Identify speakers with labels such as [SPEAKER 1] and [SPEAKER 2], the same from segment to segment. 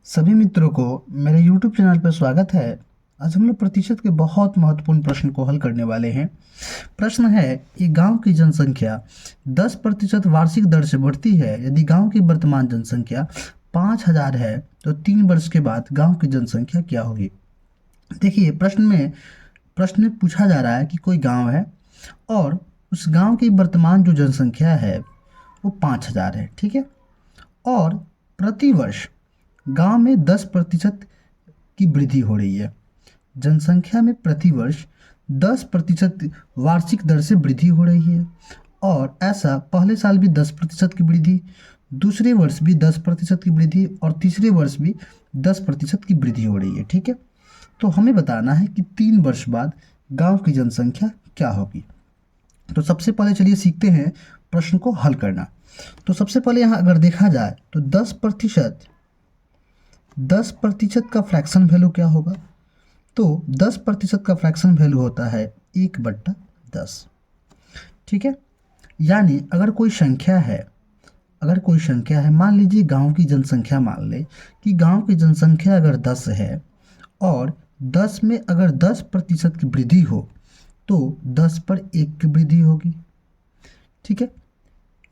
[SPEAKER 1] सभी मित्रों को मेरे YouTube चैनल पर स्वागत है। आज हम लोग प्रतिशत के बहुत महत्वपूर्ण प्रश्न को हल करने वाले हैं। प्रश्न है, एक गांव की जनसंख्या 10% वार्षिक दर से बढ़ती है। यदि गांव की वर्तमान जनसंख्या 5000 है तो 3 वर्ष के बाद गांव की जनसंख्या क्या होगी। देखिए, प्रश्न में पूछा जा रहा है कि कोई गांव है और उस गांव की वर्तमान जो जनसंख्या है वो 5000 है, ठीक है। और प्रतिवर्ष गांव में 10% की वृद्धि हो रही है। जनसंख्या में प्रतिवर्ष 10% वार्षिक दर से वृद्धि हो रही है और ऐसा पहले साल भी 10% की वृद्धि, दूसरे वर्ष भी 10% की वृद्धि और तीसरे वर्ष भी 10% की वृद्धि हो रही है, ठीक है। तो हमें बताना है कि 3 वर्ष बाद गांव की जनसंख्या क्या होगी। तो सबसे पहले चलिए सीखते हैं प्रश्न को हल करना। तो सबसे पहले यहाँ अगर देखा जाए तो 10% का फ्रैक्शन वैल्यू क्या होगा। तो 10% का फ्रैक्शन वैल्यू होता है 1/10, ठीक है। यानी अगर कोई संख्या है, मान लीजिए गांव की जनसंख्या, मान ले कि गांव की जनसंख्या अगर 10 है और 10 में अगर 10% की वृद्धि हो तो 10 पर 1 की वृद्धि होगी, ठीक है।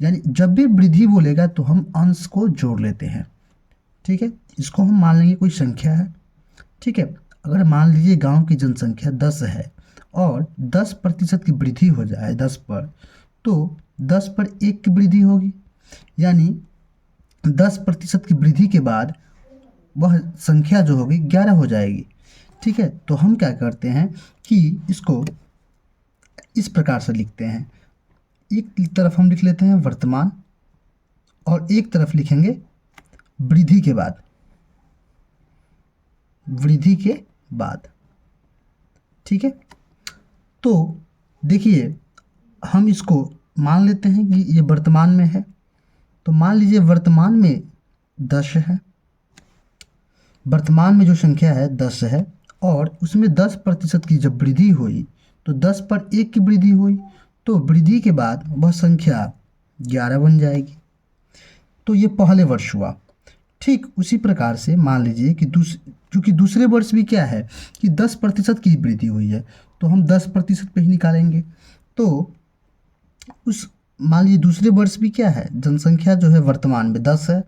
[SPEAKER 1] यानी जब भी वृद्धि बोलेगा तो हम अंश को जोड़ लेते हैं, ठीक है। इसको हम मान लेंगे कोई संख्या है, ठीक है। अगर मान लीजिए गांव की जनसंख्या 10 है और 10% की वृद्धि हो जाए 10 पर, तो 10 पर 1 की वृद्धि होगी। यानी 10% की वृद्धि के बाद वह संख्या जो होगी 11 हो जाएगी, ठीक है। तो हम क्या करते हैं कि इसको इस प्रकार से लिखते हैं। एक तरफ हम लिख लेते हैं वर्तमान और एक तरफ लिखेंगे वृद्धि के बाद, ठीक है। तो देखिए, हम इसको मान लेते हैं कि ये वर्तमान में है। तो मान लीजिए वर्तमान में 10 है, वर्तमान में जो संख्या है 10 है और उसमें 10% की जब वृद्धि हुई तो 10 पर 1 की वृद्धि हुई, तो वृद्धि के बाद वह संख्या 11 बन जाएगी। तो ये पहले वर्ष हुआ। ठीक उसी प्रकार से मान लीजिए कि चूँकि दूसरे वर्ष भी क्या है कि 10% की वृद्धि हुई है, तो हम 10% पे ही निकालेंगे। तो उस मान लीजिए दूसरे वर्ष भी क्या है, जनसंख्या जो है वर्तमान में 10 है,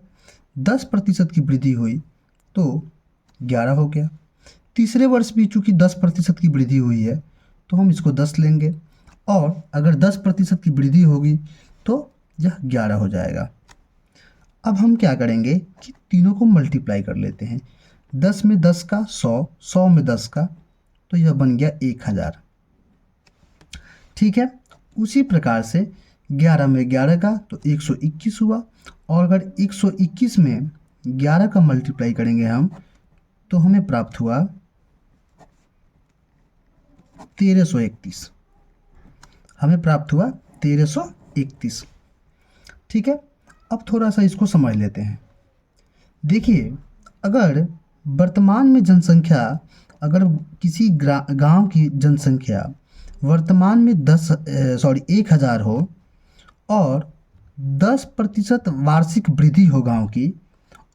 [SPEAKER 1] 10% की वृद्धि हुई तो 11 हो गया। तीसरे वर्ष भी चूँकि 10% की वृद्धि हुई है तो हम इसको 10 लेंगे और अगर 10% की वृद्धि होगी तो यह 11 हो जाएगा। अब हम क्या करेंगे कि तीनों को मल्टीप्लाई कर लेते हैं। 10 में 10 का 100, 100 में 10 का, तो यह बन गया 1000, ठीक है। उसी प्रकार से 11 में 11 का तो 121 हुआ और अगर 121 में 11 का मल्टीप्लाई करेंगे हम तो हमें प्राप्त हुआ 1331, हमें प्राप्त हुआ 1331, ठीक है। अब थोड़ा सा इसको समझ लेते हैं। देखिए, अगर वर्तमान में जनसंख्या, अगर किसी गांव की जनसंख्या वर्तमान में 1000 हो और 10% वार्षिक वृद्धि हो गांव की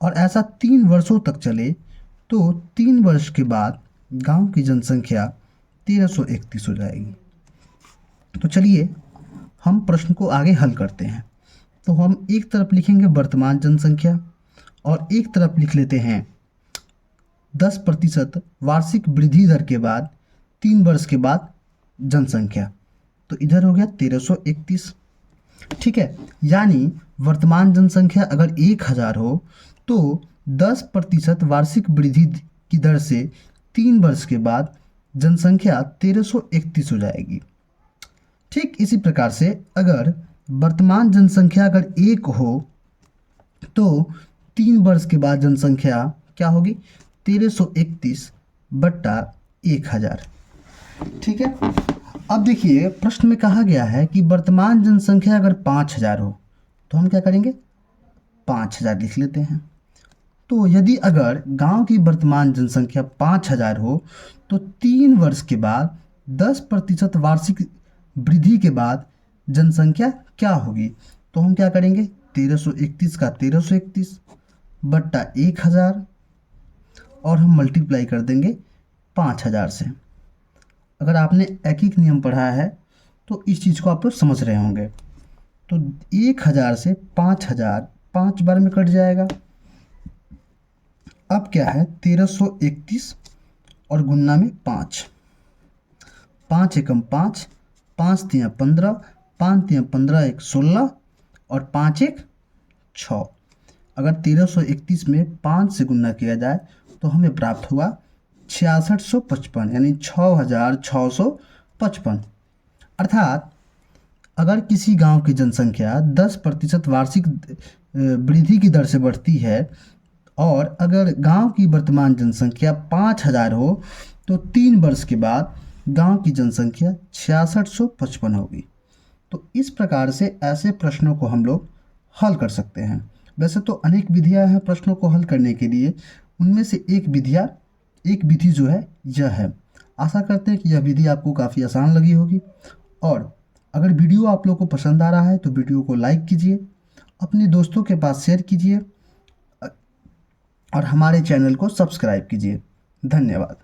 [SPEAKER 1] और ऐसा 3 वर्षों तक चले, तो 3 वर्ष के बाद गांव की जनसंख्या 1331 हो जाएगी। तो चलिए हम प्रश्न को आगे हल करते हैं। तो हम एक तरफ लिखेंगे वर्तमान जनसंख्या और एक तरफ लिख लेते हैं 10% वार्षिक वृद्धि दर के बाद 3 वर्ष के बाद जनसंख्या। तो इधर हो गया 1331, ठीक है। यानी वर्तमान जनसंख्या अगर 1000 हो तो 10% वार्षिक वृद्धि की दर से 3 वर्ष के बाद जनसंख्या 1331 हो जाएगी। ठीक इसी प्रकार से अगर वर्तमान जनसंख्या अगर 1 हो तो 3 वर्ष के बाद जनसंख्या क्या होगी, 1331/1000, ठीक है। अब देखिए, प्रश्न में कहा गया है कि वर्तमान जनसंख्या अगर 5000 हो तो हम क्या करेंगे, 5000 लिख लेते हैं। तो यदि अगर गांव की वर्तमान जनसंख्या 5000 हो तो 3 वर्ष के बाद 10% वार्षिक वृद्धि के बाद जनसंख्या क्या होगी। तो हम क्या करेंगे, 1331 का 1331/1000 और हम मल्टीप्लाई कर देंगे 5000 से। अगर आपने एकीक नियम पढ़ा है तो इस चीज़ को आप लोग समझ रहे होंगे। तो 1000 से 5000 5 बार में कट जाएगा। अब क्या है 1331 और गुन्ना में 5, 5 एकम 5, 5 तिया 15, 5 तिया 15 एक 16 और 5 एक 6। अगर 1331 में 5 से गुना किया जाए तो हमें प्राप्त हुआ 6655 यानी 6655। अर्थात अगर किसी गांव की जनसंख्या 10% वार्षिक वृद्धि की दर से बढ़ती है और अगर गांव की वर्तमान जनसंख्या 5000 हो तो 3 वर्ष के बाद गांव की जनसंख्या 6655 होगी। तो इस प्रकार से ऐसे प्रश्नों को हम लोग हल कर सकते हैं। वैसे तो अनेक विधियां हैं प्रश्नों को हल करने के लिए, उनमें से एक विधि जो है यह है। आशा करते हैं कि यह विधि आपको काफ़ी आसान लगी होगी। और अगर वीडियो आप लोग को पसंद आ रहा है तो वीडियो को लाइक कीजिए, अपने दोस्तों के पास शेयर कीजिए और हमारे चैनल को सब्सक्राइब कीजिए। धन्यवाद।